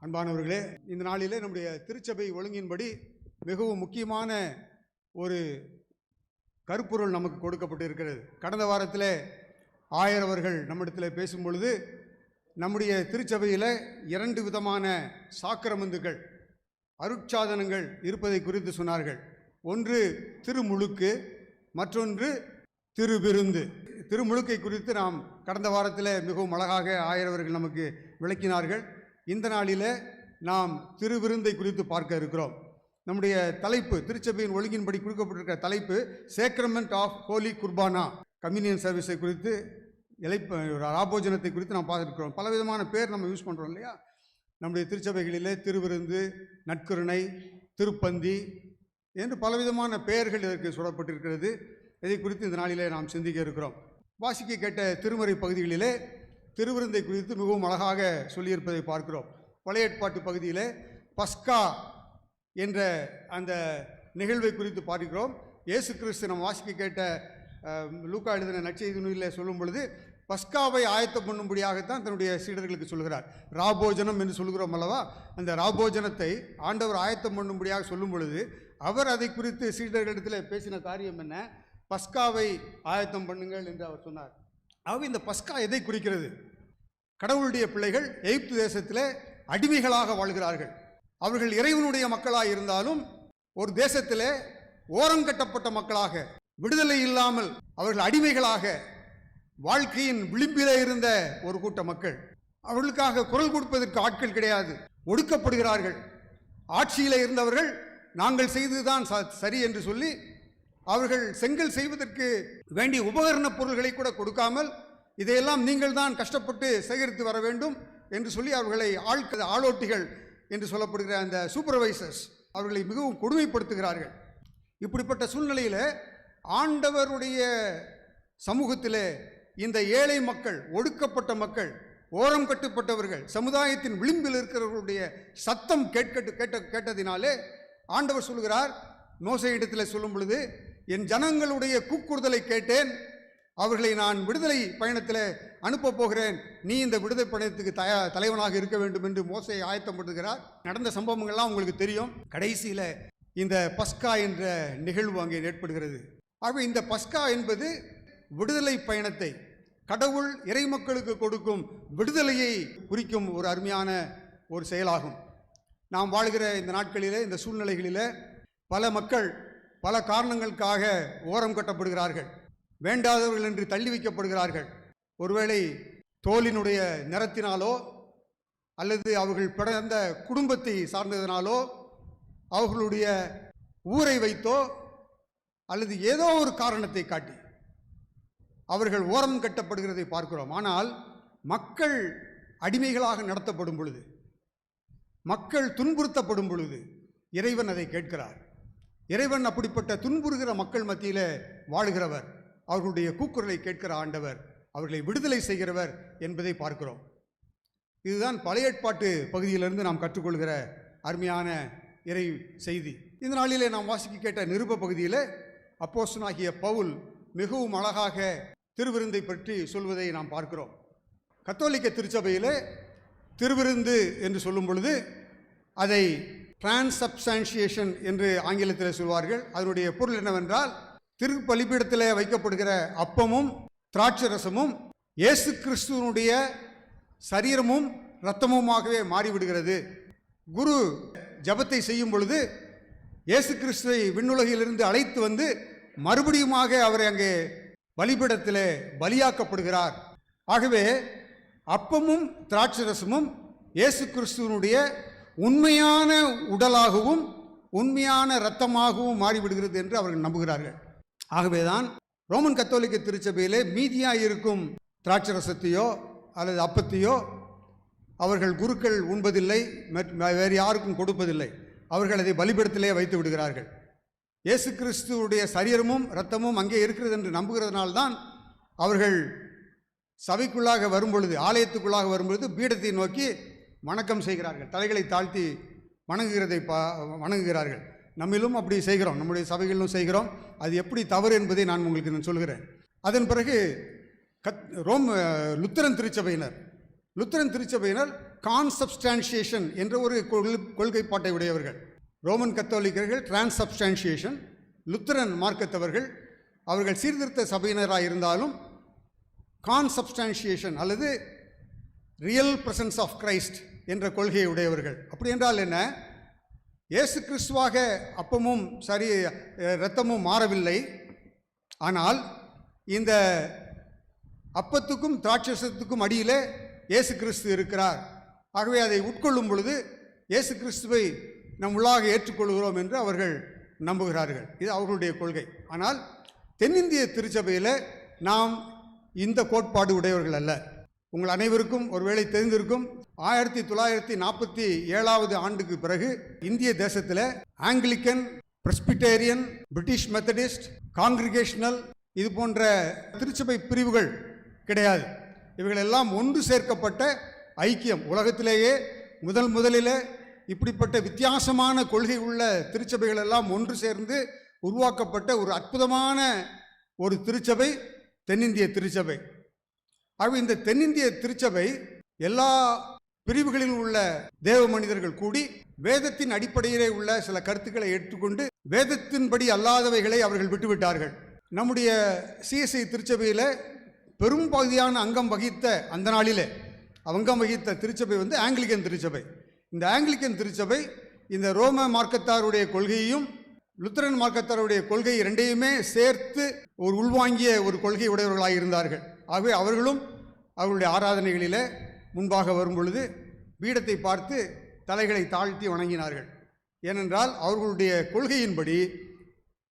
அன்பானவர்களே, இந்த நாளிலே நம்முடைய திருச்சபை ஒழுங்கின்படி மிகவும் முக்கியமான ஒரு கருப்பொருள் நமக்கு கொடுக்கப்பட்டு இருக்கிறது. கடந்த வாரத்தில் ஆயர் அவர்கள் நம்மிடத்தில் பேசும் பொழுது நம்முடைய திருச்சபையில் 2 விதமான சாக்கிரமந்துகள், அருட்சாதனங்கள் இருப்பதை குறித்து சொன்னார்கள். ஒன்று திருமுழுக்கு, மற்றொன்று திருவிருந்து. திருமுழுக்கை குறித்து நாம் கடந்த வாரத்தில் மிகவும் அழகாக ஆயர் அவர்கள் நமக்கு விளக்கினார்கள். இந்த நாளில் நாம் திருவிருந்தை குறித்து பார்க்க இருக்கிறோம். நம்முடைய தலைப்பு, திருச்சபையின் ஒழுங்கின்படி கொடுக்கப்பட்டிருக்கிற தலைப்பு சேக்ரமெண்ட் ஆஃப் ஹோலி குர்பானா, கம்யூனியன் சர்வீஸை குறித்து, ராபோஜனத்தை குறித்து நாம் பார்த்துருக்கிறோம். பலவிதமான பேர் நம்ம யூஸ் பண்ணுறோம் இல்லையா? நம்முடைய திருச்சபைகளிலே திருவிருந்து, நற்கருணை, திருப்பந்தி என்று பலவிதமான பெயர்கள் இதற்கு சொல்லப்பட்டிருக்கிறது. இதை குறித்து இந்த நாளிலே நாம் சிந்திக்க இருக்கிறோம். வாசிக்க கேட்ட திருமறை பகுதிகளிலே திருவிருந்தை குறித்து மிகவும் அழகாக சொல்லியிருப்பதை பார்க்கிறோம். பழைய ஏற்பாட்டு பகுதியிலே பஸ்கா என்ற அந்த நிகழ்வை குறித்து பார்க்கிறோம். இயேசு கிறிஸ்து நம்ம வாசிக்க கேட்ட லூக்கா எழுதின நற்செய்தி நூலில் சொல்லும் பொழுது பஸ்காவை ஆயத்தம் பண்ணும்படியாகத்தான் தன்னுடைய சீடர்களுக்கு சொல்கிறார். ராபோஜனம் என்று சொல்கிறோம் அல்லவா? அந்த ராபோஜனத்தை ஆண்டவர் ஆயத்தம் பண்ணும்படியாக சொல்லும் பொழுது அவர் அதை குறித்து சீடர்களிடத்தில் பேசின காரியம் என்ன? பஸ்காவை ஆயத்தம் பண்ணுங்கள் என்று அவர் சொன்னார். ஆகவே இந்த பஸ்கா எதை குறிக்கிறது? கடவுளுடைய பிள்ளைகள் எகிப்து தேசத்தில் அடிமைகளாக வாழ்கிறார்கள். அவர்கள் இறைவனுடைய மக்களாக இருந்தாலும் ஒரு தேசத்தில் ஓரங்கட்டப்பட்ட மக்களாக, விடுதலை இல்லாமல் அவர்கள் அடிமைகளாக வாழ்க்கையின் விளிம்பிலே இருந்த ஒரு கூட்ட மக்கள். அவர்களுக்காக குரல் கொடுப்பதற்கு ஆட்கள் கிடையாது, ஒடுக்கப்படுகிறார்கள். ஆட்சியில் இருந்தவர்கள் நாங்கள் செய்ததுதான் சரி என்று சொல்லி அவர்கள் செங்கல் செய்வதற்கு வேண்டிய உபகரண பொருள்களை கூட கொடுக்காமல், இதையெல்லாம் நீங்கள் தான் கஷ்டப்பட்டு சேகரித்து வர வேண்டும் என்று சொல்லி அவர்களை ஆளோட்டிகள் என்று சொல்லப்படுகிற அந்த சூப்பர்வைசர்ஸ் அவர்களை மிகவும் கொடுமைப்படுத்துகிறார்கள். இப்படிப்பட்ட சூழ்நிலையில் ஆண்டவருடைய சமூகத்திலே இந்த ஏழை மக்கள், ஒடுக்கப்பட்ட மக்கள், ஓரம் கட்டுப்பட்டவர்கள், சமுதாயத்தின் விளிம்பில் இருக்கிறவர்களுடைய சத்தம் கேட்டதினாலே ஆண்டவர் சொல்கிறார், மோசேயிடத்தில் சொல்லும் பொழுது, என் ஜனங்களுடைய கூக்குறுதலை கேட்டேன், அவர்களை நான் விடுதலை பயணத்தில் அனுப்ப போகிறேன், நீ இந்த விடுதலை பயணத்துக்கு தலைவனாக இருக்க வேண்டும் என்று மோசே ஆயத்தப்படுகிறார். நடந்த சம்பவங்கள்லாம் உங்களுக்கு தெரியும். கடைசியில் இந்த பஸ்கா என்ற நிகழ்வு அங்கே ஏற்படுகிறது. ஆகவே இந்த பஸ்கா என்பது விடுதலை பயணத்தை, கடவுள் இறை மக்களுக்கு கொடுக்கும் விடுதலையை குறிக்கும் ஒரு அருமையான ஒரு செயலாகும். நாம் வாழ்கிற இந்த நாட்களிலே, இந்த சூழ்நிலைகளிலே பல மக்கள் பல காரணங்களுக்காக ஓரம் கட்டப்படுகிறார்கள், வேண்டாதவர்கள் என்று தள்ளி வைக்கப்படுகிறார்கள். ஒருவேளை தோலினுடைய நிறத்தினாலோ அல்லது அவர்கள் பிறந்த குடும்பத்தை சார்ந்ததினாலோ, அவர்களுடைய ஊரை வைத்தோ அல்லது ஏதோ ஒரு காரணத்தை காட்டி அவர்கள் ஓரம் கட்டப்படுகிறதை பார்க்கிறோம். ஆனால் மக்கள் அடிமைகளாக நடத்தப்படும் பொழுது, மக்கள் துன்புறுத்தப்படும் பொழுது இறைவன் அதை கேட்கிறார். இறைவன் அப்படிப்பட்ட துன்புறுகிற மக்கள் மத்தியில் வாழுகிறவர், அவர்களுடைய கூக்குரலை கேட்கிற ஆண்டவர், அவர்களை விடுதலை செய்கிறவர் என்பதை பார்க்கிறோம். இதுதான் பழைய ஏற்பாட்டு பகுதியிலிருந்து நாம் கற்றுக்கொள்கிற அருமையான இறை செய்தி. இந்த நாளிலே நாம் வாசிக்க கேட்ட நிருப பகுதியில் அப்போஸ்தலனாகிய பவுல் மிகவும் அழகாக திருவிருந்தை பற்றி சொல்வதை நாம் பார்க்கிறோம். கத்தோலிக்க திருச்சபையில் திருவிருந்து என்று சொல்லும் பொழுது அதை டிரான்சப்ஸ்டான்ஷியேஷன் என்று ஆங்கிலத்தில் சொல்வார்கள். அதனுடைய பொருள் என்னவென்றால், திருப்பலிபீடத்தில் வைக்கப்படுகிற அப்பமும் திராட்சரசமும் இயேசு கிறிஸ்துவனுடைய சரீரமும் இரத்தமுமாகவே மாறிவிடுகிறது. குரு ஜபத்தை செய்யும் பொழுது இயேசு கிறிஸ்துவை விண்ணுலகிலிருந்து அழைத்து வந்து மறுபடியுமாக அவரை அங்கே பலிபீடத்தில் பலியாக்கப்படுகிறார். ஆகவே அப்பமும் திராட்சரசமும் இயேசு கிறிஸ்துவனுடைய உண்மையான உடலாகவும் உண்மையான இரத்தமாகவும் மாறிவிடுகிறது என்று அவர்கள் நம்புகிறார்கள். ஆகவேதான் ரோமன் கத்தோலிக்க திருச்சபையிலே மீதியாக இருக்கும் திராட்சரசத்தையோ அல்லது அப்பத்தையோ அவர்கள் குருக்கள் உண்பதில்லை, வேறு யாருக்கும் கொடுப்பதில்லை. அவர்கள் அதை பலிபீடத்திலே வைத்து விடுகிறார்கள். இயேசு கிறிஸ்துவுடைய சரீரமும் இரத்தமும் அங்கே இருக்கிறது என்று நம்புகிறதுனால்தான் அவர்கள் சபைக்குள்ளாக வரும்பொழுது, ஆலயத்துக்குள்ளாக வரும்பொழுது பீடத்தை நோக்கி வணக்கம் செய்கிறார்கள், தலைகளை தாழ்த்தி வணங்குகிறார்கள். நம்மிலும் அப்படி செய்கிறோம், நம்முடைய சபைகளிலும் செய்கிறோம். அது எப்படி தவறு என்பதை நான் உங்களுக்கு சொல்கிறேன். அதன் பிறகு லுத்தரன் திருச்சபையினர் லுத்தரன் திருச்சபையினர் கான்சப்ஸ்டான்ஷியேஷன் என்ற ஒரு கொள்கைப்பாட்டை உடையவர்கள். ரோமன் கத்தோலிக்கர்கள் டிரான்சப்ஸ்டான்ஷியேஷன், லுத்தரன் மார்க்கத்தவர்கள் அவர்கள் சீர்திருத்த சபையினராக இருந்தாலும் கான்சப்ஸ்டான்ஷியேஷன் அல்லது ரியல் பிரசன்ஸ் ஆஃப் கிரைஸ்ட் என்ற கொள்கையை உடையவர்கள். அப்படி என்றால் என்ன? இயேசு கிறிஸ்துவாக அப்பமும் சரி இரத்தமும் மாறவில்லை. ஆனால் இந்த அப்பத்துக்கும் திராட்சரசத்துக்கும் அடியிலே இயேசு கிறிஸ்து இருக்கிறார். ஆகவே அதை உட்கொள்ளும் பொழுது இயேசு கிறிஸ்துவை நம் உள்ளாக ஏற்றுக்கொள்கிறோம் என்று அவர்கள் நம்புகிறார்கள். இது அவர்களுடைய கொள்கை. ஆனால் தென்னிந்திய திருச்சபையில் நாம் இந்த கோட்பாடு உடையவர்கள் அல்ல. உங்கள் அனைவருக்கும் ஒருவேளை தெரிந்திருக்கும், 1947 ஆண்டுக்கு பிறகு இந்திய தேசத்தில் Anglican, Presbyterian, British Methodist, congregational இது போன்ற திருச்சபை பிரிவுகள் கிடையாது. இவைகளெல்லாம் ஒன்று சேர்க்கப்பட்ட ஐக்கியம். உலகத்திலேயே முதலில் இப்படிப்பட்ட வித்தியாசமான கொள்கை உள்ள திருச்சபைகள் எல்லாம் ஒன்று சேர்ந்து உருவாக்கப்பட்ட ஒரு அற்புதமான ஒரு திருச்சபை தென்னிந்திய திருச்சபை. ஆகவே இந்த தென்னிந்திய திருச்சபை எல்லா பிரிவுகளில் உள்ள தேவ மனிதர்கள் கூடி வேதத்தின் அடிப்படையிலே உள்ள சில கருத்துக்களை ஏற்றுக்கொண்டு வேதத்தின்படி அல்லாதவைகளை அவர்கள் விட்டுவிட்டார்கள். நம்முடைய சிஎஸ்ஐ திருச்சபையில் பெரும்பகுதியான அங்கம் வகித்த அந்த நாளிலே அங்கம் வகித்த திருச்சபை ஆங்கிலிக்கன் திருச்சபை. இந்த ஆங்கிலிக்கன் திருச்சபை இந்த ரோம மார்க்கத்தாருடைய கொள்கையையும் லுத்தரன் மார்க்கத்தாருடைய கொள்கை இரண்டையுமே சேர்த்து ஒரு உள்வாங்கிய ஒரு கொள்கை உடையவர்களாக இருந்தார்கள். ஆகவே அவர்களும் அவர்களுடைய ஆராதனைகளில் முன்பாக வரும் பொழுது பீடத்தை பார்த்து தலைகளை தாழ்த்தி வணங்கினார்கள். ஏனென்றால் அவர்களுடைய கொள்கையின்படி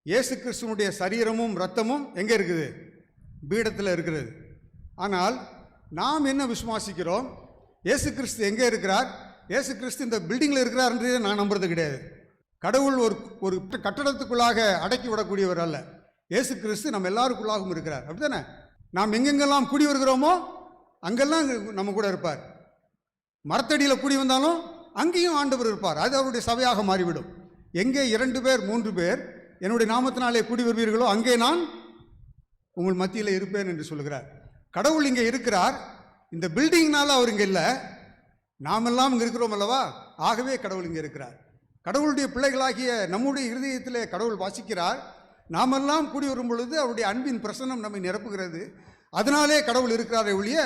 இயேசு கிறிஸ்துவனுடைய சரீரமும் இரத்தமும் எங்கே இருக்குது? பீடத்தில் இருக்கிறது. ஆனால் நாம் என்ன விசுவாசிக்கிறோம்? இயேசு கிறிஸ்து எங்கே இருக்கிறார்? இயேசு கிறிஸ்து இந்த பில்டிங்கில் இருக்கிறார்ன்றதை நான் நம்புறது கிடையாது. கடவுள் ஒரு கட்டடத்துக்குள்ளாக அடக்கி விடக்கூடியவர் அல்ல. இயேசு கிறிஸ்து நம்ம எல்லாருக்குள்ளாகவும் இருக்கிறார். அப்படித்தானே? நாம் எங்கெங்கெல்லாம் கூடி வருகிறோமோ அங்கெல்லாம் நம்ம கூட இருப்பார். மரத்தடியில் கூடி வந்தாலும் அங்கேயும் ஆண்டவர் இருப்பார். அது அவருடைய சபையாக மாறிவிடும். எங்கே 2 பேர் 3 பேர் என்னுடைய நாமத்தினாலே கூடி வருவீர்களோ அங்கே நான் உங்கள் மத்தியில் இருப்பேன் என்று சொல்கிறார். கடவுள் இங்கே இருக்கிறார். இந்த பில்டிங்னால அவர் இங்கே இல்லை, நாமெல்லாம் இங்கே இருக்கிறோம் அல்லவா? ஆகவே கடவுள் இங்கே இருக்கிறார். கடவுளுடைய பிள்ளைகளாகிய நம்முடைய இருதயத்திலே கடவுள் வாசிக்கிறார். நாமெல்லாம் கூடி வரும் பொழுது அவருடைய அன்பின் பிரசன்னம் நம்மை நிரப்புகிறது. அதனாலே கடவுள் இருக்கிறாரே ஒழிய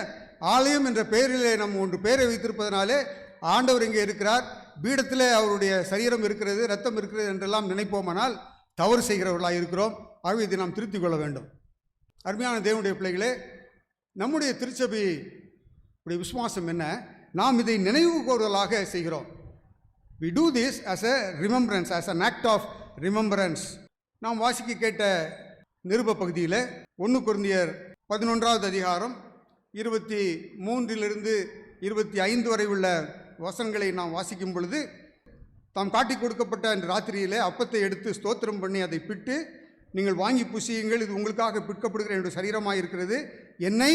ஆலயம் என்ற பெயரிலே நம்ம ஒன்று பெயரை வைத்திருப்பதனாலே ஆண்டவர் இங்கே இருக்கிறார், பீடத்தில் அவருடைய சரீரம் இருக்கிறது, ரத்தம் இருக்கிறது என்றெல்லாம் நினைப்போமானால் தவறு செய்கிறவர்களாக இருக்கிறோம். ஆகவே இதை நாம் திருத்திக் கொள்ள வேண்டும். அருமையான தேவனுடைய பிள்ளைகளே, நம்முடைய திருச்சபை விசுவாசம் என்ன? நாம் இதை நினைவு கூறுதலாக செய்கிறோம். We do this as a remembrance, as an act of remembrance. நாம் வாசிக்க கேட்ட நிருப பகுதியில் 1 கொரிந்தியர் 11வது அதிகாரம் 23 25 வரை உள்ள வசனங்களை நாம் வாசிக்கும் பொழுது, தாம் காட்டி கொடுக்கப்பட்ட அந்த ராத்திரியிலே அப்பத்தை எடுத்து ஸ்தோத்திரம் பண்ணி அதை பிட்டு, நீங்கள் வாங்கி புசியுங்கள், இது உங்களுக்காக பிற்கப்படுகிற என்னுடைய சரீரமாக இருக்கிறது, என்னை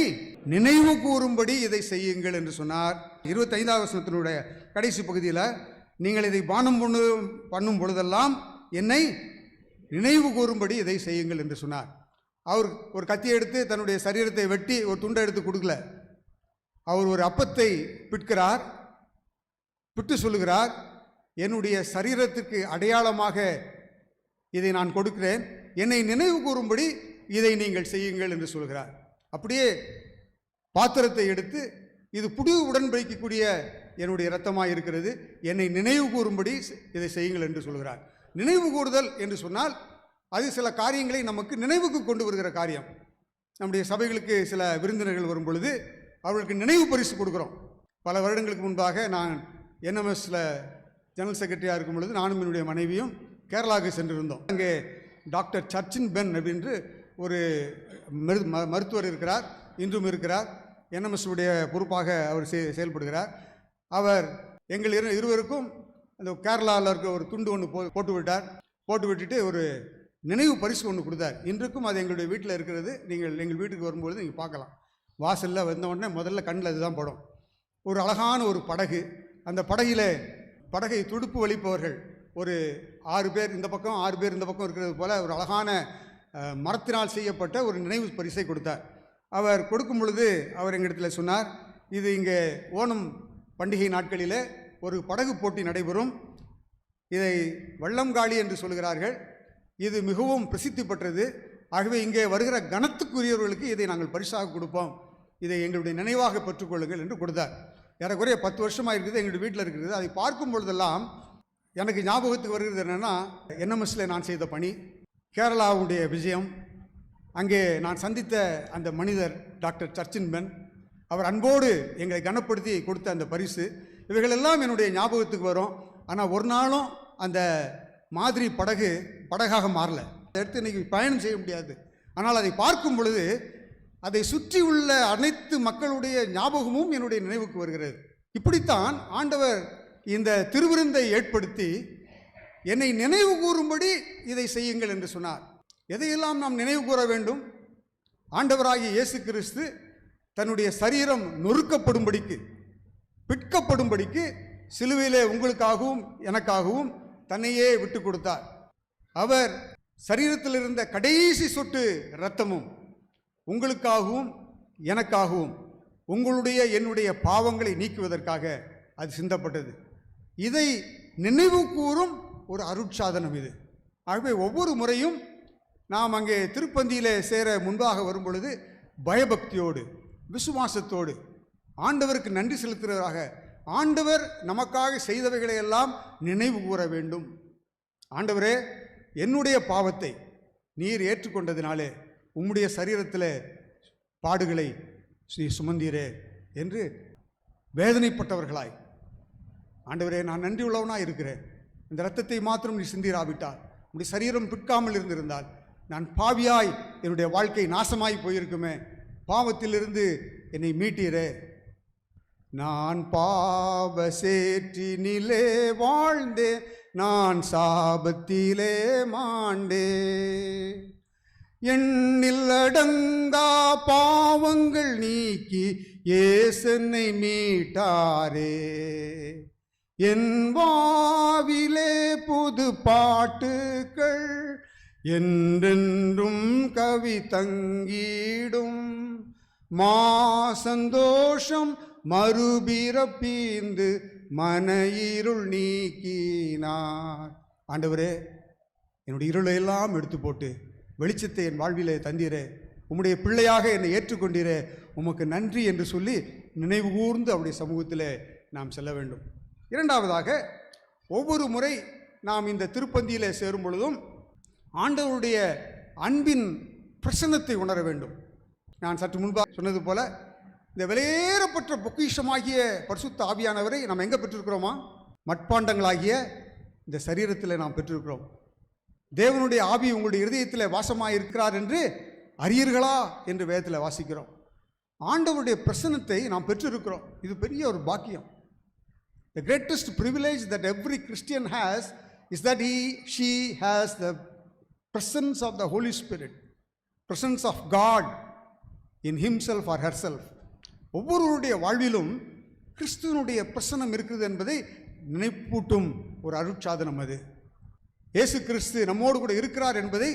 நினைவு கூறும்படி இதை செய்யுங்கள் என்று சொன்னார். 25வது வசனத்தினுடைய கடைசி பகுதியில், நீங்கள் இதை பானம் பண்ணும் பொழுதெல்லாம் என்னை நினைவு கூறும்படி இதை செய்யுங்கள் என்று சொன்னார். அவர் ஒரு கத்தியை எடுத்து தன்னுடைய சரீரத்தை வெட்டி ஒரு துண்டை எடுத்து கொடுக்கல. அவர் ஒரு அப்பத்தை பிற்கிறார், பிட்டு சொல்லுகிறார், என்னுடைய சரீரத்துக்கு அடையாளமாக இதை நான் கொடுக்கிறேன், என்னை நினைவு கூறும்படி இதை நீங்கள் செய்யுங்கள் என்று சொல்கிறார். அப்படியே பாத்திரத்தை எடுத்து, இது புது உடன்படிக்கக்கூடிய என்னுடைய இரத்தமாக இருக்கிறது, என்னை நினைவு கூறும்படி இதை செய்யுங்கள் என்று சொல்கிறார். நினைவு கூறுதல் என்று சொன்னால் அது சில காரியங்களை நமக்கு நினைவுக்கு கொண்டு வருகிற காரியம். நம்முடைய சபைகளுக்கு சில விருந்தினர்கள் வரும் பொழுது அவர்களுக்கு நினைவு பரிசு கொடுக்குறோம். பல வருடங்களுக்கு முன்பாக நான் என்எம்எஸ்ல ஜெனரல் செக்ரட்டரியாக இருக்கும் பொழுது நானும் என்னுடைய மனைவியும் கேரளாவுக்கு சென்றிருந்தோம். அங்கே டாக்டர் சர்ச்சின் பென் அப்படின்று ஒரு மருத்துவர் இருக்கிறார், இன்றும் இருக்கிறார். என்எம்எஸ்டைய பொறுப்பாக அவர் செயல்படுகிறார். அவர் எங்கள் இருவருக்கும் அந்த கேரளாவில் இருக்க ஒரு துண்டு ஒன்று போட்டு விட்டுட்டு ஒரு நினைவு பரிசு ஒன்று கொடுத்தார். இன்றைக்கும் அது எங்களுடைய வீட்டில் இருக்கிறது. நீங்கள் எங்கள் வீட்டுக்கு வரும்பொழுது நீங்கள் பார்க்கலாம். வாசலில் வந்த உடனே முதல்ல கண்ணில் அதுதான் படும். ஒரு அழகான ஒரு படகு, அந்த படகை துடுப்பு வலிப்பவர்கள் ஒரு 6 பேர் இந்த பக்கம் 6 பேர் இந்த பக்கம் இருக்கிறது போல் ஒரு அழகான மரத்தினால் செய்யப்பட்ட ஒரு நினைவு பரிசை கொடுத்தார். அவர் கொடுக்கும் பொழுது அவர் எங்களிடத்தில் சொன்னார், இது இங்கே ஓணம் பண்டிகை நாட்களிலே ஒரு படகு போட்டி நடைபெறும். இதை வள்ளம்காளி என்று சொல்கிறார்கள். இது மிகவும் பிரசித்தி பெற்றது. ஆகவே இங்கே வருகிற கனத்துக்குரியவர்களுக்கு இதை நாங்கள் பரிசாக கொடுப்போம், இதை எங்களுடைய நினைவாக பெற்றுக்கொள்ளுங்கள் என்று கொடுத்தார். ஏறக்குறைய 10 வருஷமாக இருக்குது, எங்களுடைய வீட்டில் இருக்கிறது. அதை பார்க்கும் பொழுதெல்லாம் எனக்கு ஞாபகத்துக்கு வருகிறது என்னென்னா, என்எம்எஸ்ல நான் செய்த பணி, கேரளாவுடைய விஜயம், அங்கே நான் சந்தித்த அந்த மனிதர் டாக்டர் சர்ச்சின் பென், அவர் அன்போடு எங்களை கனப்படுத்தி கொடுத்த அந்த பரிசு, இவைகளெல்லாம் என்னுடைய ஞாபகத்துக்கு வரும். ஆனால் ஒரு நாளும் அந்த மாதிரி படகாக மாறல. எடுத்து இன்றைக்கி பயணம் செய்ய முடியாது. ஆனால் அதை பார்க்கும் பொழுது அதை சுற்றி உள்ள அனைத்து மக்களுடைய ஞாபகமும் என்னுடைய நினைவுக்கு வருகிறது. இப்படித்தான் ஆண்டவர் இந்த திருவிருந்தை ஏற்படுத்தி என்னை நினைவு கூறும்படி இதை செய்யுங்கள் என்று சொன்னார். எதையெல்லாம் நாம் நினைவு கூற வேண்டும்? ஆண்டவராகிய இயேசு கிறிஸ்து தன்னுடைய சரீரம் நொறுக்கப்படும்படிக்கு, பிற்கப்படும்படிக்கு சிலுவையிலே உங்களுக்காகவும் எனக்காகவும் தன்னையே விட்டு கொடுத்தார். அவர் சரீரத்தில் இருந்த கடைசி சொட்டு இரத்தமும் உங்களுக்காகவும் எனக்காகவும் உங்களுடைய என்னுடைய பாவங்களை நீக்குவதற்காக அது சிந்தப்பட்டது. இதை நினைவு கூறும் ஒரு அருட்சாதனம் இது. ஆகவே ஒவ்வொரு முறையும் நாம் அங்கே திருப்பந்தியிலே சேர முன்பாக வரும் பொழுது பயபக்தியோடு விசுவாசத்தோடு ஆண்டவருக்கு நன்றி செலுத்துகிறவராக ஆண்டவர் நமக்காக செய்தவைகளை எல்லாம் நினைவு கூற வேண்டும். ஆண்டவரே, என்னுடைய பாவத்தை நீர் ஏற்றுக்கொண்டதினாலே உம்முடைய சரீரத்தில் பாடுகளை சுமந்தீரே என்று வேதனைப்பட்டவர்களாய், ஆண்டவரே நான் நன்றி உள்ளவனாக இருக்கிறேன், இந்த இரத்தத்தை மாத்திரம் நீ சிந்திராவிட்டால், உம்முடைய சரீரம் பிற்காமல் இருந்திருந்தால் நான் பாவியாய் என்னுடைய வாழ்க்கை நாசமாய் போயிருக்குமே, பாவத்திலிருந்து என்னை மீட்டீரே, நான் பாவ சேற்றினிலே வாழ்ந்தே நான் சாபத்திலே மாண்டே, எண்ணில் அடங்கா பாவங்கள் நீக்கி இயேசுவை மீட்டாரே, என் வாவிலே புது பாட்டுக்கள் என்றென்றும் கவி தங்கிடும், மா சந்தோஷம் மறுபிறப்பீந்து மன இருள் நீக்கினார். ஆண்டவரே, என்னுடைய இருளை எல்லாம் எடுத்து போட்டு வெளிச்சத்தை என் வாழ்விலே தந்தீரே, உம்முடைய பிள்ளையாக என்னை ஏற்றுக்கொண்டீரே, உமக்கு நன்றி என்று சொல்லி நினைவு கூர்ந்து அவருடைய சமூகத்திலே நாம் செல்ல வேண்டும். இரண்டாவதாக, ஒவ்வொரு முறை நாம் இந்த திருப்பந்தியிலே சேரும் பொழுதும் ஆண்டவருடைய அன்பின் பிரசன்னத்தை உணர வேண்டும். நான் சற்று முன்பாக சொன்னது போல, இந்த வெளியேறப்பட்ட பொக்கிஷமாகிய பரிசுத்த ஆவியானவரை நாம் எங்கே பெற்றிருக்கிறோமா? மட்பாண்டங்களாகிய இந்த சரீரத்தில் நாம் பெற்றிருக்கிறோம். தேவனுடைய ஆவி உங்களுடைய இருதயத்தில் வாசமாக இருக்கிறார் என்று அறியீர்களா என்று வேதத்தில் வாசிக்கிறோம். ஆண்டவருடைய பிரசன்னத்தை நாம் பெற்றிருக்கிறோம். இது பெரிய ஒரு பாக்கியம். The greatest privilege that every Christian has is that she has the presence of the Holy Spirit, presence of God in himself or herself. ஒவ்வொருவருடைய வாழ்விலும் கிறிஸ்துவனுடைய பிரசன்னம் இருக்குது என்பதை நினைப்பூட்டும் ஒரு அருட்சாதனம் அது. இயேசு கிறிஸ்து நம்மோடு கூட இருக்கிறார் என்பதை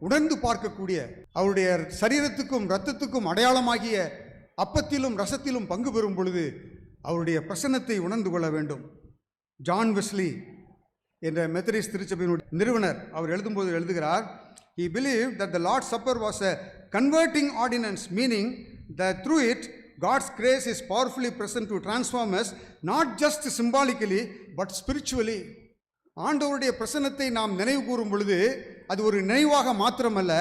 உணர்ந்து பார்க்கக்கூடிய, அவருடைய சரீரத்துக்கும் இரத்தத்துக்கும் அடையாளமாகிய அப்பத்திலும் ரசத்திலும் பங்கு பெறும் பொழுது அவருடைய பிரசன்னத்தை உணர்ந்து கொள்ள வேண்டும். ஜான் வெஸ்லி என்ற மெத்தடிஸ்ட் திருச்சபையினுடைய நிறுவனர் அவர் எழுதும்போது எழுதுகிறார், he believed that the Lord's Supper was a converting ordinance, meaning that through it God's grace is powerfully present to transform us, not just symbolically but spiritually. ஆண்டவருடைய பிரசன்னத்தை நாம் நினைவு கூறும் பொழுது அது ஒரு நினைவாக மாத்திரமல்ல,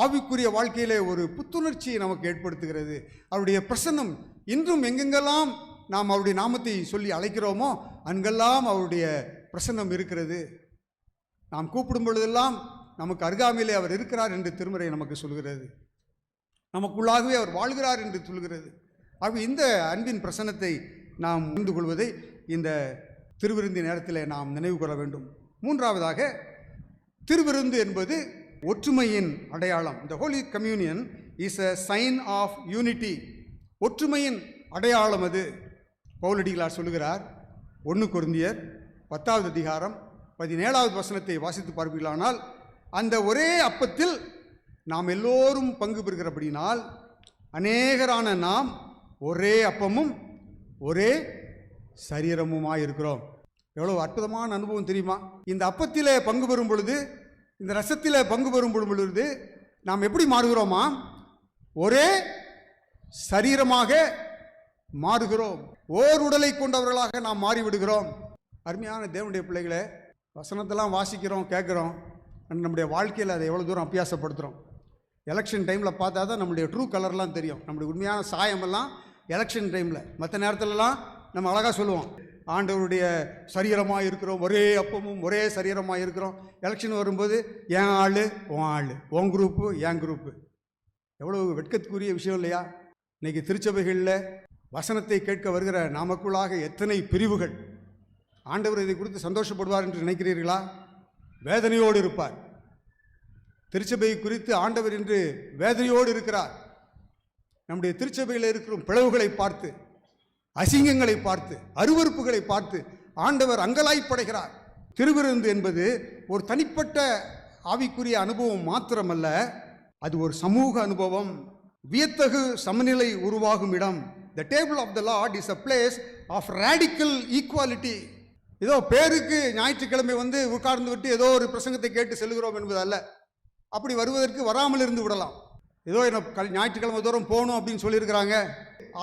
ஆவிக்குரிய வாழ்க்கையிலே ஒரு புத்துணர்ச்சியை நமக்கு ஏற்படுத்துகிறது. அவருடைய பிரசன்னம் இன்றும் எங்கெங்கெல்லாம் நாம் அவருடைய நாமத்தை சொல்லி அழைக்கிறோமோ அங்கெல்லாம் அவருடைய பிரசன்னம் இருக்கிறது. நாம் கூப்பிடும் பொழுதெல்லாம் நமக்கு அருகாமையிலே அவர் இருக்கிறார் என்று திருமறை நமக்கு சொல்கிறது. நமக்குள்ளாகவே அவர் வாழ்கிறார் என்று சொல்கிறது. ஆக இந்த அன்பின் பிரசன்னத்தை நாம் உணர்ந்து கொள்வதை இந்த திருவிருந்தி நேரத்தில் நாம் நினைவு கூற வேண்டும். மூன்றாவதாக, திருவிருந்து என்பது ஒற்றுமையின் அடையாளம். The Holy Communion is a sign of unity. ஒற்றுமையின் அடையாளம் அது. பவுலடிகளார் சொல்லுகிறார், 1 கொரிந்தியர் 10வது அதிகாரம் 17வது வசனத்தை வாசித்து பார்ப்பீர்களானால், அந்த ஒரே அப்பத்தில் நாம் எல்லோரும் பங்கு பெறுகிறபடினால் அநேகரான நாம் ஒரே அப்பமும் ஒரே சரீரமுமாய் இருக்கிறோம். எவ்வளவு அற்புதமான அனுபவம் தெரியுமா? இந்த அப்பத்திலே பங்கு பெறும் பொழுது, இந்த ரசத்திலே பங்கு பெறும் பொழுது நாம் எப்படி மாறுகிறோமா? ஒரே சரீரமாக மாறுகிறோம். ஓர் உடலை கொண்டவர்களாக நாம் மாறிவிடுகிறோம். அருமையான தேவனுடைய பிள்ளைகளே, வசனத்தெல்லாம் வாசிக்கிறோம், கேட்குறோம், நம்முடைய வாழ்க்கையில் அதை எவ்வளோ தூரம் அபியாசப்படுத்துகிறோம். எலெக்ஷன் டைமில் பார்த்தா தான் நம்முடைய ட்ரூ கலர்லாம் தெரியும். நம்முடைய உண்மையான சாயமெல்லாம் எலெக்ஷன் டைமில். மற்ற நேரத்துலலாம் நம்ம அழகாக சொல்லுவோம், ஆண்டவருடைய சரீரமாக இருக்கிறோம், ஒரே அப்பமும் ஒரே சரீரமாக இருக்கிறோம். எலெக்ஷன் வரும்போது என் ஆள் உன் ஆள், உன் குரூப்பு என் குரூப்பு. எவ்வளவு வெட்கத்துக்குரிய விஷயம் இல்லையா? இன்றைக்கி திருச்சபைகளில் வசனத்தை கேட்க வருகிற நாமக்குள்ளாக எத்தனை பிரிவுகள். ஆண்டவர் இதை குறித்து சந்தோஷப்படுவார் என்று நினைக்கிறீர்களா? வேதனையோடு இருப்பார். திருச்சபை குறித்து ஆண்டவர் என்று வேதனையோடு இருக்கிறார். நம்முடைய திருச்சபையில் இருக்கிற பிளவுகளை பார்த்து, அசிங்கங்களை பார்த்து, அருவருப்புகளை பார்த்து ஆண்டவர் அங்கலாய்ப்படைகிறார். திருவிருந்து என்பது ஒரு தனிப்பட்ட ஆவிக்குரிய அனுபவம் மாத்திரமல்ல, அது ஒரு சமூக அனுபவம். வியத்தகு சமநிலை உருவாகும் இடம். The table of the Lord is a place of radical equality. ஏதோ பேருக்கு ஞாயிற்றுக்கிழமை உட்கார்ந்து விட்டு ஏதோ ஒரு பிரசங்கத்தை கேட்டு செல்கிறோம் என்பதல்ல. அப்படி வருவதற்கு வராமல் இருந்து விடலாம். ஏதோ என்ன ஞாயிற்றுக்கிழமை தூரம் போகணும் அப்படின்னு சொல்லியிருக்கிறாங்க,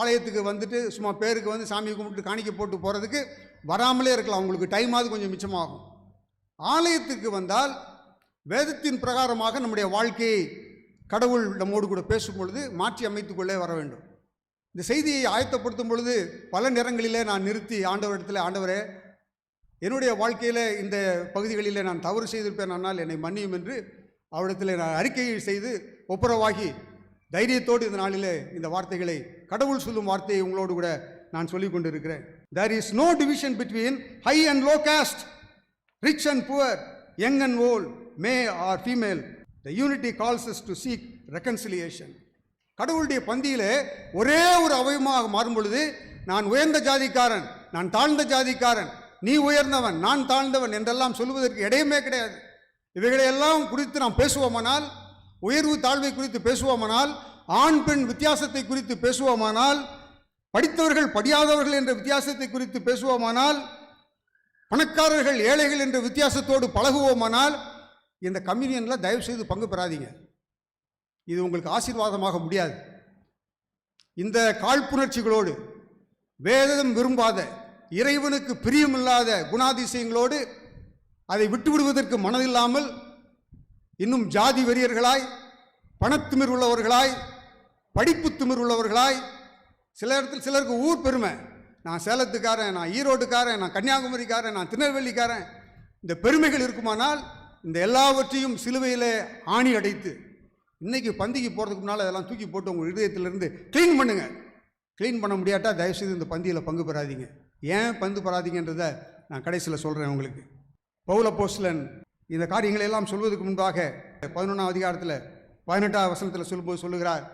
ஆலயத்துக்கு சும்மா பேருக்கு சாமி கும்பிட்டு காணிக்கை போட்டு போகிறதுக்கு வராமலே இருக்கலாம். அவங்களுக்கு டைமாவது கொஞ்சம் மிச்சமாகும். ஆலயத்துக்கு வந்தால் வேதத்தின் பிரகாரமாக நம்முடைய வாழ்க்கையை கடவுள் நம்மோடு கூட பேசும் பொழுது மாற்றி அமைத்துக்கொள்ளே வர வேண்டும். இந்த செய்தியை ஆயத்தப்படுத்தும் பொழுது பல நேரங்களிலே நான் நிறுத்தி ஆண்டவரிடத்தில், ஆண்டவரே, என்னுடைய வாழ்க்கையில் இந்த பகுதிகளில் நான் தவறு செய்திருப்பேன், ஆனால் என்னை மன்னியும் என்று அவரிடத்தில் நான் அறிக்கையை செய்து ஒப்புரவாகி தைரியத்தோடு இந்த நாளிலே இந்த வார்த்தைகளை, கடவுள் சொல்லும் வார்த்தையை உங்களோடு கூட நான் சொல்லிக் கொண்டிருக்கிறேன். There is no division between high and low caste, rich and poor, young and old, male or female. The unity calls us to seek reconciliation. கடவுளுடைய பந்தியிலே ஒரே ஒரு அவயமாக மாறும் பொழுது, நான் உயர்ந்த ஜாதிக்காரன், நான் தாழ்ந்த ஜாதிக்காரன், நீ உயர்ந்தவன் நான் தாழ்ந்தவன் என்றெல்லாம் சொல்வதற்கு இடையமே கிடையாது. இவைகளையெல்லாம் குறித்து நாம் பேசுவோமானால், உயர்வு தாழ்வை குறித்து பேசுவோமானால், ஆண் பெண் வித்தியாசத்தை குறித்து பேசுவோமானால், படித்தவர்கள் படியாதவர்கள் என்ற வித்தியாசத்தை குறித்து பேசுவோமானால், பணக்காரர்கள் ஏழைகள் என்ற வித்தியாசத்தோடு பழகுவோமானால், இந்த கம்யூனியனில் தயவு செய்து பங்கு பெறாதீங்க. இது உங்களுக்கு ஆசீர்வாதமாக முடியாது. இந்த காழ்ப்புணர்ச்சிகளோடு, வேதம் விரும்பாத, இறைவனுக்கு பிரியமில்லாத குணாதிசயங்களோடு அதை விட்டுவிடுவதற்கு மனதில்லாமல் இன்னும் ஜாதி வெறியர்களாய், பணத்திமிர் உள்ளவர்களாய், படிப்பு திமிர் உள்ளவர்களாய், சில இடத்தில் சிலருக்கு ஊர் பெருமை, நான் சேலத்துக்காரன், நான் ஈரோட்டுக்காரன், நான் கன்னியாகுமரிக்காரன், நான் திருநெல்வேலிக்காரன், இந்த பெருமைகள் இருக்குமானால் இந்த எல்லாவற்றையும் சிலுவையிலே ஆணி அடைத்து, இன்னைக்கு பந்திக்கு போகிறதுக்கு முன்னால் அதெல்லாம் தூக்கி போட்டு உங்கள் இதயத்திலிருந்து க்ளீன் பண்ணுங்க. க்ளீன் பண்ண முடியாட்டா தயவுசெய்து இந்த பந்தியில் பங்கு பெறாதீங்க. ஏன் பங்கு பெறாதீங்கன்றதை நான் கடைசியில் சொல்கிறேன் உங்களுக்கு. பவுல் அப்போஸ்தலன் இந்த காரியங்களை எல்லாம் சொல்வதற்கு முன்பாக 11ஆம் அதிகாரத்தில் 18ஆம் வசனத்தில் சொல்லும்போது சொல்லுகிறார்,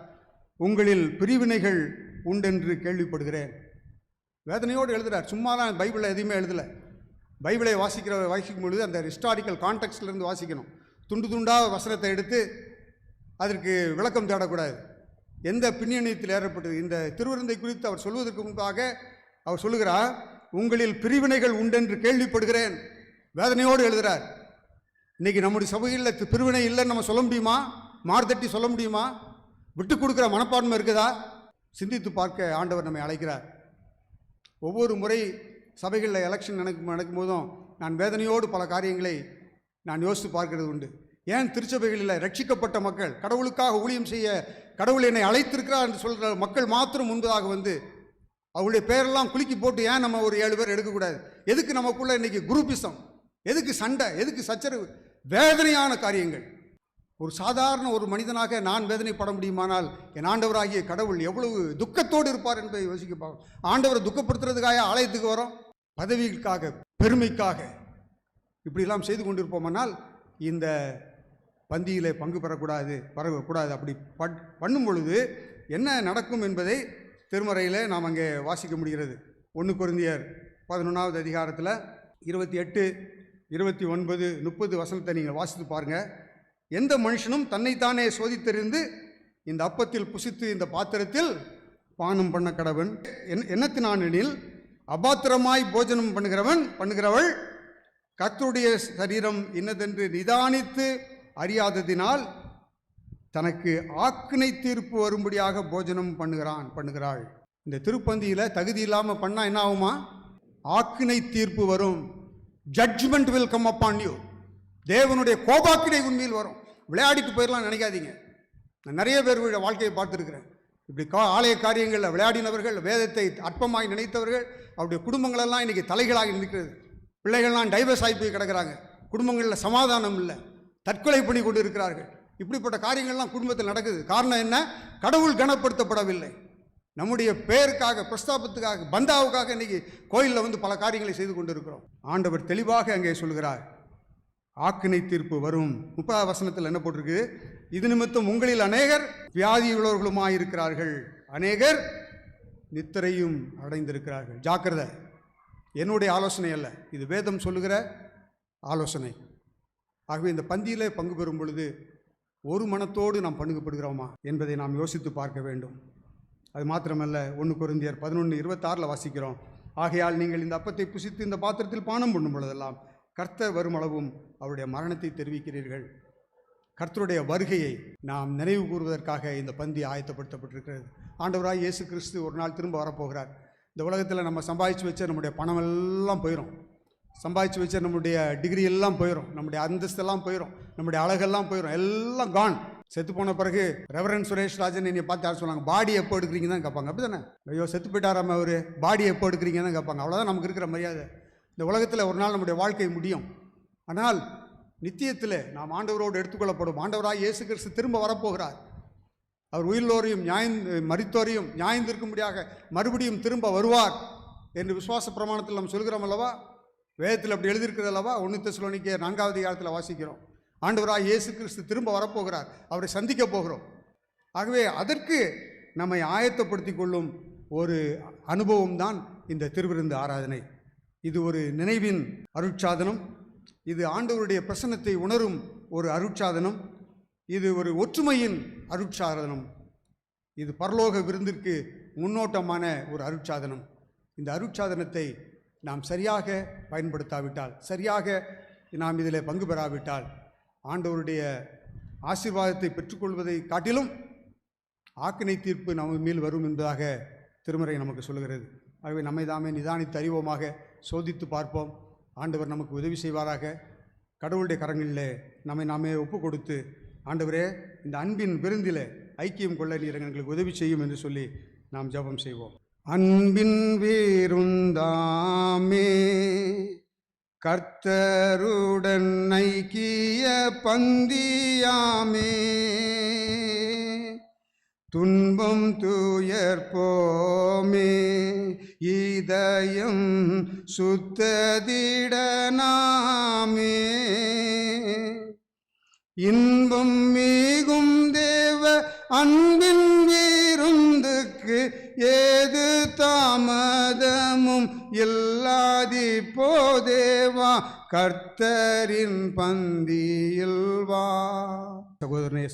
உங்களில் பிரிவினைகள் உண்டென்று கேள்விப்படுகிறேன். வேதனையோடு எழுதுகிறார். சும்மா தான் பைபிளில் எதுவுமே எழுதலை. பைபிளை வாசிக்கும் பொழுது அந்த ஹிஸ்டாரிக்கல் கான்டெக்ஸ்ட்லேருந்து வாசிக்கணும். துண்டு துண்டாக வசனத்தை எடுத்து அதற்கு விளக்கம் தேடக்கூடாது. எந்த பின்னணியத்தில் ஏற்பட்டது இந்த திருவிருந்தை குறித்து அவர் சொல்வதற்கு முன்பாக அவர் சொல்லுகிறார், உங்களில் பிரிவினைகள் உண்டென்று கேள்விப்படுகிறேன். வேதனையோடு எழுதுகிறார். இன்றைக்கி நம்முடைய சபையில் பிரிவினை இல்லைன்னு நம்ம சொல்ல முடியுமா? மார்தட்டி சொல்ல முடியுமா? விட்டு கொடுக்குற மனப்பான்மை இருக்குதா? சிந்தித்து பார்க்க ஆண்டவர் நம்மை அழைக்கிறார். ஒவ்வொரு முறை சபைகளில் எலெக்ஷன் நடக்கும் போதும் நான் வேதனையோடு பல காரியங்களை நான் யோசித்து பார்க்கிறது உண்டு. ஏன் திருச்சபைகளில் ரட்சிக்கப்பட்ட மக்கள், கடவுளுக்காக ஊழியம் செய்ய கடவுள் என்னை அழைத்திருக்கிறார் என்று சொல்கிற மக்கள் மாத்திரம் முன்பதாக அவங்களுடைய பேரெல்லாம் குலுக்கி போட்டு ஏன் நம்ம ஒரு 7 பேர் எடுக்கக்கூடாது? எதுக்கு நமக்குள்ள இன்றைக்கி குரூப்பிசம்? எதுக்கு சண்டை? எதுக்கு சச்சரவு? வேதனையான காரியங்கள். ஒரு சாதாரண ஒரு மனிதனாக நான் வேதனைப்பட முடியுமானால் என் ஆண்டவராகிய கடவுள் எவ்வளவு துக்கத்தோடு இருப்பார் என்பதை யோசிக்க பார்க்கணும். ஆண்டவரை துக்கப்படுத்துறதுக்காக ஆலயத்துக்கு வரோம், பதவிக்காக, பெருமைக்காக இப்படிலாம் செய்து கொண்டிருப்போமானால் இந்த பந்தியிலே பங்கு பெறக்கூடாது. அப்படி பண்ணும் பொழுது என்ன நடக்கும் என்பதை திருமறையில் நாம் அங்கே வாசிக்க முடிகிறது. 1 கொரிந்தியர் 11ஆவது அதிகாரத்தில் 28, 29, 30 வசனத்தை நீங்கள் வாசித்து பாருங்கள். எந்த மனுஷனும் தன்னைத்தானே சோதித்தறிந்து இந்த அப்பத்தில் புசித்து இந்த பாத்திரத்தில் பானம் பண்ண கடவன். என்னத்தினானெனில் அபாத்திரமாய் போஜனம் பண்ணுகிறவள் கர்த்தருடைய சரீரம் இன்னதென்று நிதானித்து அறியாததினால் தனக்கு ஆக்கினை தீர்ப்பு வரும்படியாக போஜனம் பண்ணுகிறாள். இந்த திருப்பந்தியில் தகுதி இல்லாமல் பண்ணால் என்ன ஆகுமா? ஆக்கினை தீர்ப்பு வரும். Judgment will come upon you. தேவனுடைய கோபாக்கினை உண்மையில் வரும். விளையாடிட்டு போயிடலாம் நினைக்காதீங்க. நான் நிறைய பேர் வாழ்க்கையை பார்த்துருக்கிறேன். இப்படி ஆலய காரியங்களில் விளையாடினவர்கள், வேதத்தை அற்பமாய் நினைத்தவர்கள், அவருடைய குடும்பங்களெல்லாம் இன்றைக்கி தலைகளாகி நிற்கிறது. பிள்ளைகள்லாம் டைவர்ஸ் ஆகி போய் கிடக்கிறாங்க. குடும்பங்களில் சமாதானம் இல்லை, தற்கொலை பண்ணி கொண்டு இருக்கிறார்கள். இப்படிப்பட்ட காரியங்கள்லாம் குடும்பத்தில் நடக்குது. காரணம் என்ன? கடவுள் கனப்படுத்தப்படவில்லை. நம்முடைய பேருக்காக, பிரஸ்தாபத்துக்காக, பந்தாவுக்காக இன்றைக்கி கோயிலில் பல காரியங்களை செய்து கொண்டு இருக்கிறோம். ஆண்டவர் தெளிவாக அங்கே சொல்கிறார், ஆக்கினை தீர்ப்பு வரும். 30வது வசனத்தில் என்ன போட்டிருக்கு? இது நிமித்தம் உங்களில் அநேகர் வியாதியுள்ளவர்களுமாயிருக்கிறார்கள், அநேகர் நித்திரையும் அடைந்திருக்கிறார்கள். ஜாக்கிரதை. என்னுடைய ஆலோசனை அல்ல, இது வேதம் சொல்லுகிற ஆலோசனை. ஆகவே இந்த பந்தியில் பங்கு பெறும் பொழுது ஒரு மனத்தோடு நாம் பங்குபடுகிறோமா என்பதை நாம் யோசித்து பார்க்க வேண்டும். அது மாத்திரமல்ல, 1 கொரிந்தியர் 11:26 வாசிக்கிறோம், ஆகையால் நீங்கள் இந்த அப்பத்தை புசித்து இந்த பாத்திரத்தில் பானம் பண்ணும் பொழுதெல்லாம் கர்த்தர் வருமளவும் அவருடைய மரணத்தை தெரிவிக்கிறீர்கள். கர்த்தருடைய வருகையை நாம் நினைவு கூறுவதற்காக இந்த பந்தி ஆயத்தப்படுத்தப்பட்டிருக்கிறது. ஆண்டவராய் இயேசு கிறிஸ்து ஒரு நாள் திரும்ப வரப்போகிறார். இந்த உலகத்தில் நம்ம சம்பாதிச்சு வச்ச நம்முடைய பணம் எல்லாம் போயிடும், சம்பாதிச்சு வச்ச நம்முடைய டிகிரி எல்லாம் போயிடும், நம்முடைய அந்தஸ்தெல்லாம் போயிடும், நம்முடைய அழகெல்லாம் போயிடும், எல்லாம் கான். செத்து போன பிறகு ரெவரன் சுரேஷ் ராஜன் என்னை பார்த்து யார் சொன்னாங்க, பாடி எப்போ எடுக்கிறீங்க தான் கேட்பாங்க. அப்படி தானே? ஐயோ செத்து போயிட்டாராம அவர், பாடி எப்போ எடுக்கிறீங்க தான் கேட்பாங்க. அவ்வளோதான் நமக்கு இருக்கிற மரியாதை. இந்த உலகத்தில் ஒரு நாள் நம்முடைய வாழ்க்கை முடியும். ஆனால் நித்தியத்தில் நாம் ஆண்டவரோடு எடுத்துக்கொள்ளப்படும். ஆண்டவராக இயேசு கிறிஸ்து திரும்ப வரப்போகிறார். அவர் உயிரோரையும் மரித்தோரையும் நியாயந்திருக்கும்படியாக மறுபடியும் திரும்ப வருவார் என்று விசுவாச பிரமாணத்தில் நாம் சொல்கிறோம் அல்லவா? வேதத்தில் அப்படி எழுதியிருக்கிறது அல்லவா? 1 தெசலோனிக்கேயர் 4வது அதிகாரத்தில் வாசிக்கிறோம். ஆண்டவராக இயேசு கிறிஸ்து திரும்ப வரப்போகிறார், அவரை சந்திக்க போகிறோம். ஆகவே அதற்கு நம்மை ஆயத்தப்படுத்தி கொள்ளும் ஒரு அனுபவம் தான் இந்த திருவிருந்து ஆராதனை. இது ஒரு நினைவின் அருட்சாதனம், இது ஆண்டவருடைய பிரசன்னத்தை உணரும் ஒரு அருட்சாதனம், இது ஒரு ஒற்றுமையின் அருட்சாதனம், இது பரலோக விருந்திற்கு முன்னோட்டமான ஒரு அருட்சாதனம். இந்த அருட்சாதனத்தை நாம் சரியாக பயன்படுத்தாவிட்டால், சரியாக நாம் இதில் பங்கு பெறாவிட்டால், ஆண்டவருடைய ஆசீர்வாதத்தை பெற்றுக்கொள்வதை காட்டிலும் ஆக்கினை தீர்ப்பு நம்ம மேல் வரும் என்பதாக திருமறை நமக்கு சொல்கிறது. ஆகவே நம்மை தாமே நிதானித்து அறிவோமாக சோதித்து பார்ப்போம். ஆண்டவர் நமக்கு உதவி செய்வாராக. கடவுளுடைய கரங்களிலே நம்மை நாமே ஒப்பு கொடுத்து, ஆண்டவரே இந்த அன்பின் விருந்தில் ஐக்கியம் கொள்ள நீர் எங்களுக்கு உதவி செய்யும் என்று சொல்லி நாம் ஜெபம் செய்வோம். அன்பின் விருந்தாமே, கர்த்தருடன் ஐக்கிய பந்தியாமே, துன்பம் துயர் போமே, இதயம் சுத்ததிடனாமே, இன்பம் மிகும் தேவ அன்பின் விருந்துக்கு ஏது தாமதமும் இல்லாதி போதேவா, கர்த்தரின் பந்தியில் வா. சகோதரனே